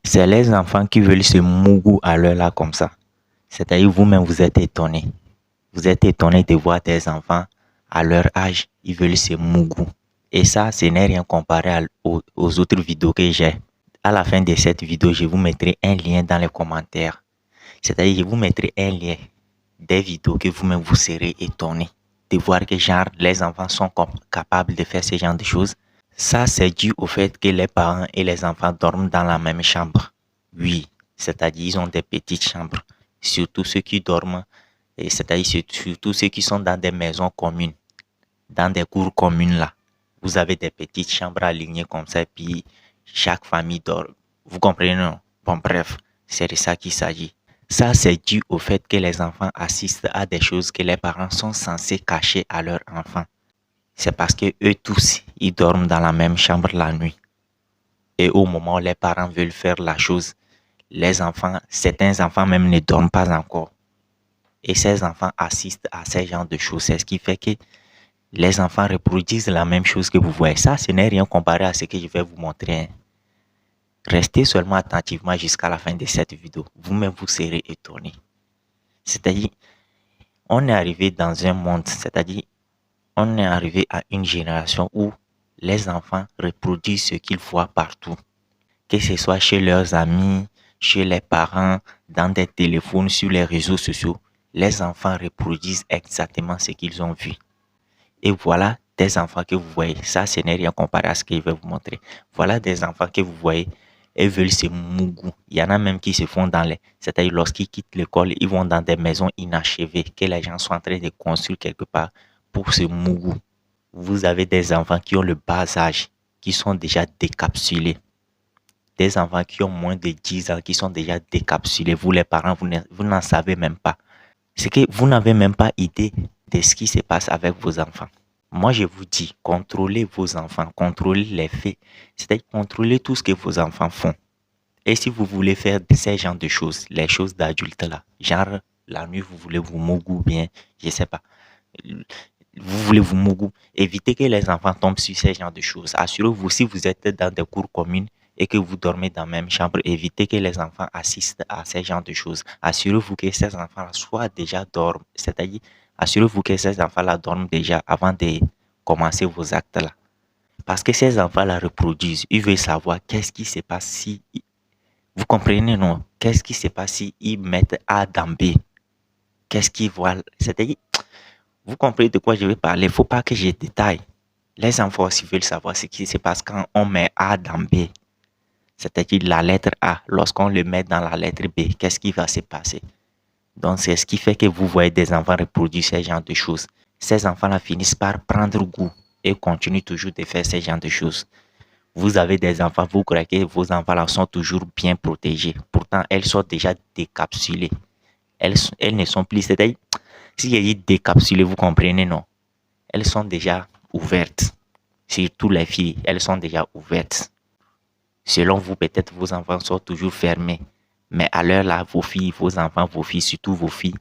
C'est les enfants qui veulent se mougou à l'heure là comme ça. C'est-à-dire vous-même, vous êtes étonné. Vous êtes étonné de voir des enfants à leur âge, ils veulent se mougou. Et ça, ce n'est rien comparé aux autres vidéos que j'ai. À la fin de cette vidéo, je vous mettrai un lien dans les commentaires. C'est-à-dire, je vous mettrai un lien des vidéos que vous-même vous serez étonné de voir que genre les enfants sont capables de faire ce genre de choses. Ça, c'est dû au fait que les parents et les enfants dorment dans la même chambre. Oui, c'est-à-dire ils ont des petites chambres. Surtout ceux qui dorment, c'est-à-dire surtout ceux qui sont dans des maisons communes, dans des cours communes là. Vous avez des petites chambres alignées comme ça, et puis chaque famille dort. Vous comprenez, non? Bon, bref, c'est de ça qu'il s'agit. Ça, c'est dû au fait que les enfants assistent à des choses que les parents sont censés cacher à leurs enfants. C'est parce que eux tous, ils dorment dans la même chambre la nuit. Et au moment où les parents veulent faire la chose, les enfants, certains enfants même ne dorment pas encore. Et ces enfants assistent à ces genres de choses. C'est ce qui fait que les enfants reproduisent la même chose que vous voyez. Ça, ce n'est rien comparé à ce que je vais vous montrer. Restez seulement attentivement jusqu'à la fin de cette vidéo. Vous-même, vous serez étonné. C'est-à-dire, on est arrivé dans un monde, c'est-à-dire, on est arrivé à une génération où les enfants reproduisent ce qu'ils voient partout. Que ce soit chez leurs amis, chez les parents, dans des téléphones, sur les réseaux sociaux. Les enfants reproduisent exactement ce qu'ils ont vu. Et voilà des enfants que vous voyez. Ça, ce n'est rien comparé à ce que je vais vous montrer. Voilà des enfants que vous voyez. Ils veulent se mougou. Il y en a même qui se font dans les... C'est-à-dire lorsqu'ils quittent l'école, ils vont dans des maisons inachevées que les gens sont en train de construire quelque part pour se mougou. Vous avez des enfants qui ont le bas âge, qui sont déjà décapsulés. Des enfants qui ont moins de 10 ans, qui sont déjà décapsulés. Vous, les parents, vous n'en savez même pas. C'est que vous n'avez même pas idée de ce qui se passe avec vos enfants. Moi, je vous dis, contrôlez vos enfants, contrôlez les faits, c'est-à-dire contrôlez tout ce que vos enfants font. Et si vous voulez faire ces genres de choses, les choses d'adultes là, genre la nuit, vous voulez vous mougou bien, je sais pas, vous voulez vous mougou, évitez que les enfants tombent sur ces genres de choses. Assurez-vous, si vous êtes dans des cours communes et que vous dormez dans la même chambre, évitez que les enfants assistent à ces genres de choses. Assurez-vous que ces enfants-là soient déjà dorment, c'est-à-dire assurez-vous que ces enfants-là dorment déjà avant de commencer vos actes-là. Parce que ces enfants-là reproduisent. Ils veulent savoir qu'est-ce qui se passe si... Vous comprenez, non? Qu'est-ce qui se passe si ils mettent A dans B? Qu'est-ce qu'ils voient? C'est-à-dire, vous comprenez de quoi je vais parler. Il ne faut pas que je détaille. Les enfants aussi veulent savoir ce qui se passe quand on met A dans B. C'est-à-dire la lettre A. Lorsqu'on le met dans la lettre B, qu'est-ce qui va se passer? Donc, c'est ce qui fait que vous voyez des enfants reproduire ce genre de choses. Ces enfants-là finissent par prendre goût et continuent toujours de faire ce genre de choses. Vous avez des enfants, vous croyez que vos enfants-là sont toujours bien protégés. Pourtant, elles sont déjà décapsulées. Elles ne sont plus, c'est-à-dire, si elles sont décapsulées, vous comprenez, non? Elles sont déjà ouvertes. Surtout les filles, elles sont déjà ouvertes. Selon vous, peut-être vos enfants sont toujours fermés. Mais à l'heure là, vos filles, vos enfants, vos filles, surtout vos filles,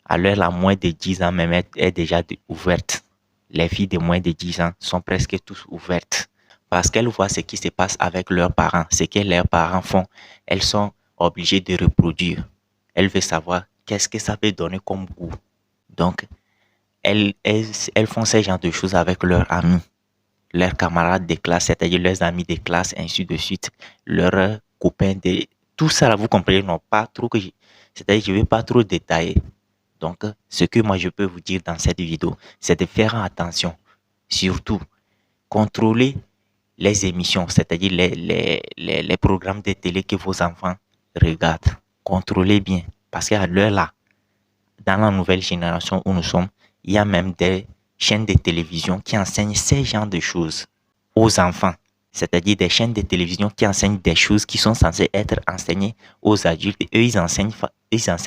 à l'heure là, moins de 10 ans même est déjà ouverte. Les filles de moins de 10 ans sont presque toutes ouvertes. Parce qu'elles voient ce qui se passe avec leurs parents, ce que leurs parents font. Elles sont obligées de reproduire. Elles veulent savoir qu'est-ce que ça peut donner comme goût. Donc, elles font ce genre de choses avec leurs amis, leurs camarades de classe, c'est-à-dire leurs amis de classe, ainsi de suite, leurs copains de... Tout ça, là, vous comprenez, non, pas trop que c'est-à-dire, je ne vais pas trop détailler. Donc, ce que moi, je peux vous dire dans cette vidéo, c'est de faire attention. Surtout, contrôler les émissions, c'est-à-dire les programmes de télé que vos enfants regardent. Contrôlez bien. Parce qu'à l'heure là, dans la nouvelle génération où nous sommes, il y a même des chaînes de télévision qui enseignent ces genres de choses aux enfants. C'est-à-dire des chaînes de télévision qui enseignent des choses qui sont censées être enseignées aux adultes. Et eux, ils enseignent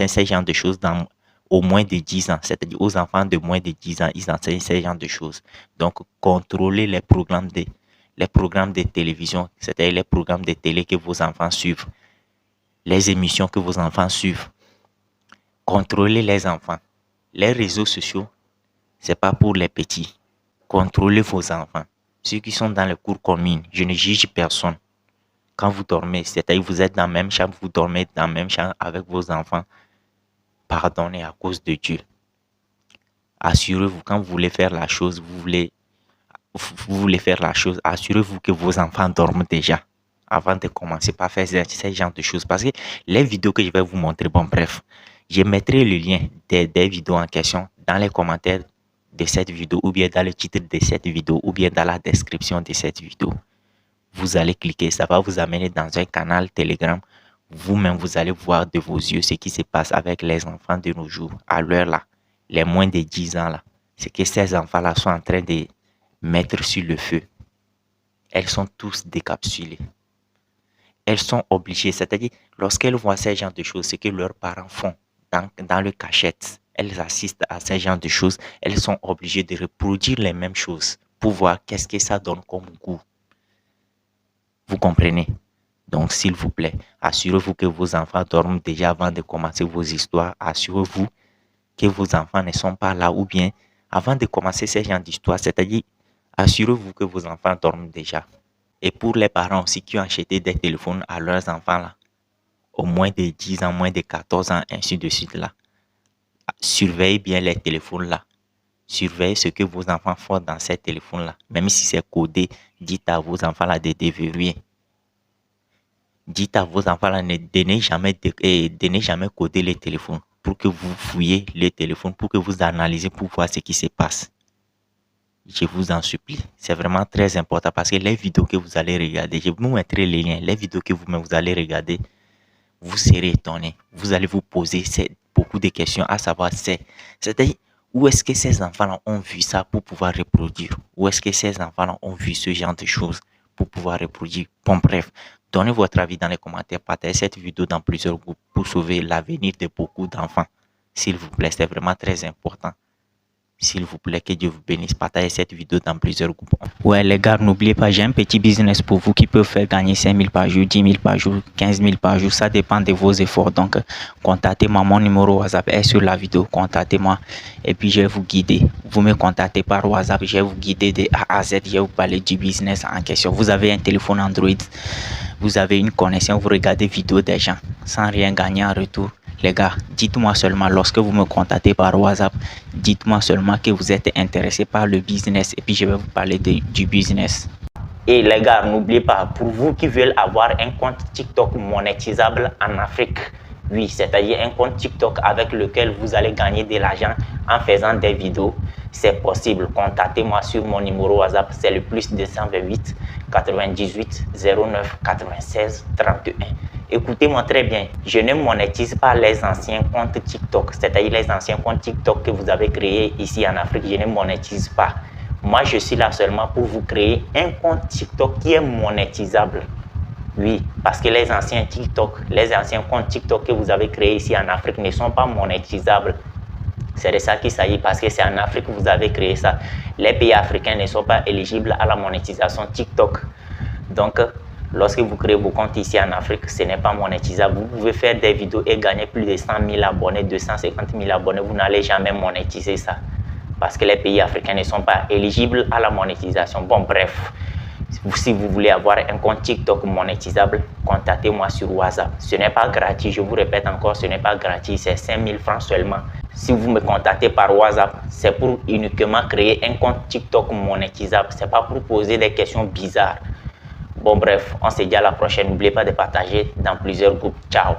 ces genres de choses dans au moins de 10 ans. C'est-à-dire aux enfants de moins de 10 ans, ils enseignent ces genres de choses. Donc, contrôlez les programmes de télévision, c'est-à-dire les programmes de télé que vos enfants suivent, les émissions que vos enfants suivent. Contrôlez les enfants. Les réseaux sociaux, c'est pas pour les petits. Contrôlez vos enfants. Ceux qui sont dans les cours communes, je ne juge personne. quand vous dormez, c'est-à-dire vous êtes dans la même chambre, vous dormez dans la même chambre avec vos enfants, pardonnez à cause de Dieu. Assurez-vous, quand vous voulez faire la chose, vous voulez faire la chose, assurez-vous que vos enfants dorment déjà avant de commencer par faire ce genre de choses. Parce que les vidéos que je vais vous montrer, bon bref, je mettrai le lien des vidéos en question dans les commentaires de cette vidéo ou bien dans le titre de cette vidéo ou bien dans la description de cette vidéo. Vous allez cliquer, ça va vous amener dans un canal Telegram. Vous-même, vous allez voir de vos yeux ce qui se passe avec les enfants de nos jours, à l'heure là, les moins de 10 ans là. C'est que ces enfants-là sont en train de mettre sur le feu. Elles sont tous décapsulées. Elles sont obligées, c'est-à-dire lorsqu'elles voient ce genre de choses, ce que leurs parents font dans le cachette, elles assistent à ce genre de choses, elles sont obligées de reproduire les mêmes choses pour voir qu'est-ce que ça donne comme goût. Vous comprenez? Donc, s'il vous plaît, assurez-vous que vos enfants dorment déjà avant de commencer vos histoires. Assurez-vous que vos enfants ne sont pas là ou bien avant de commencer ce genre d'histoire, c'est-à-dire assurez-vous que vos enfants dorment déjà. Et pour les parents aussi qui ont acheté des téléphones à leurs enfants là, au moins de 10 ans, moins de 14 ans, ainsi de suite là, surveillez bien les téléphones là. Surveillez ce que vos enfants font dans ces téléphones là. Même si c'est codé, dites à vos enfants là de déverrouiller. Dites à vos enfants là, de ne jamais coder les téléphones pour que vous fouillez les téléphones, pour que vous analysez pour voir ce qui se passe. Je vous en supplie. C'est vraiment très important parce que les vidéos que vous allez regarder, je vous mettrai les liens, les vidéos que vous-même vous allez regarder, vous serez étonné. Vous allez vous poser beaucoup de questions, à savoir c'est-à-dire où est-ce que ces enfants-là ont vu ça pour pouvoir reproduire? Où est-ce que ces enfants-là ont vu ce genre de choses pour pouvoir reproduire? Bon bref, donnez votre avis dans les commentaires, partagez cette vidéo dans plusieurs groupes pour sauver l'avenir de beaucoup d'enfants. S'il vous plaît, c'est vraiment très important. S'il vous plaît, que Dieu vous bénisse. Partagez cette vidéo dans plusieurs groupes. Ouais, les gars, n'oubliez pas, j'ai un petit business pour vous qui peut faire gagner 5 000 par jour, 10 000 par jour, 15 000 par jour. Ça dépend de vos efforts. Donc, contactez-moi. Mon numéro WhatsApp est sur la vidéo. Contactez-moi et puis je vais vous guider. Vous me contactez par WhatsApp. Je vais vous guider de A à Z. Je vais vous parler du business en question. Vous avez un téléphone Android. Vous avez une connexion. Vous regardez vidéo des gens sans rien gagner en retour. Les gars, dites-moi seulement lorsque vous me contactez par WhatsApp, dites-moi seulement que vous êtes intéressé par le business et puis je vais vous parler du business. Et les gars, n'oubliez pas, pour vous qui veulent avoir un compte TikTok monétisable en Afrique, oui, c'est-à-dire un compte TikTok avec lequel vous allez gagner de l'argent en faisant des vidéos, c'est possible. Contactez-moi sur mon numéro WhatsApp, c'est le plus 228 98 09 96 31. Écoutez-moi très bien, je ne monétise pas les anciens comptes TikTok, c'est-à-dire les anciens comptes TikTok que vous avez créés ici en Afrique, je ne monétise pas. Moi, je suis là seulement pour vous créer un compte TikTok qui est monétisable. Oui, parce que les anciens TikTok, les anciens comptes TikTok que vous avez créés ici en Afrique ne sont pas monétisables. C'est de ça qu'il s'agit parce que c'est en Afrique que vous avez créé ça. Les pays africains ne sont pas éligibles à la monétisation TikTok. Donc, lorsque vous créez vos comptes ici en Afrique, ce n'est pas monétisable. Vous pouvez faire des vidéos et gagner plus de 100 000 abonnés, 250 000 abonnés. Vous n'allez jamais monétiser ça parce que les pays africains ne sont pas éligibles à la monétisation. Bon, bref, si vous voulez avoir un compte TikTok monétisable, contactez-moi sur WhatsApp. Ce n'est pas gratuit, je vous répète encore, ce n'est pas gratuit, c'est 5 000 francs seulement. Si vous me contactez par WhatsApp, c'est pour uniquement créer un compte TikTok monétisable. Ce n'est pas pour poser des questions bizarres. Bon bref, on se dit à la prochaine. N'oubliez pas de partager dans plusieurs groupes. Ciao.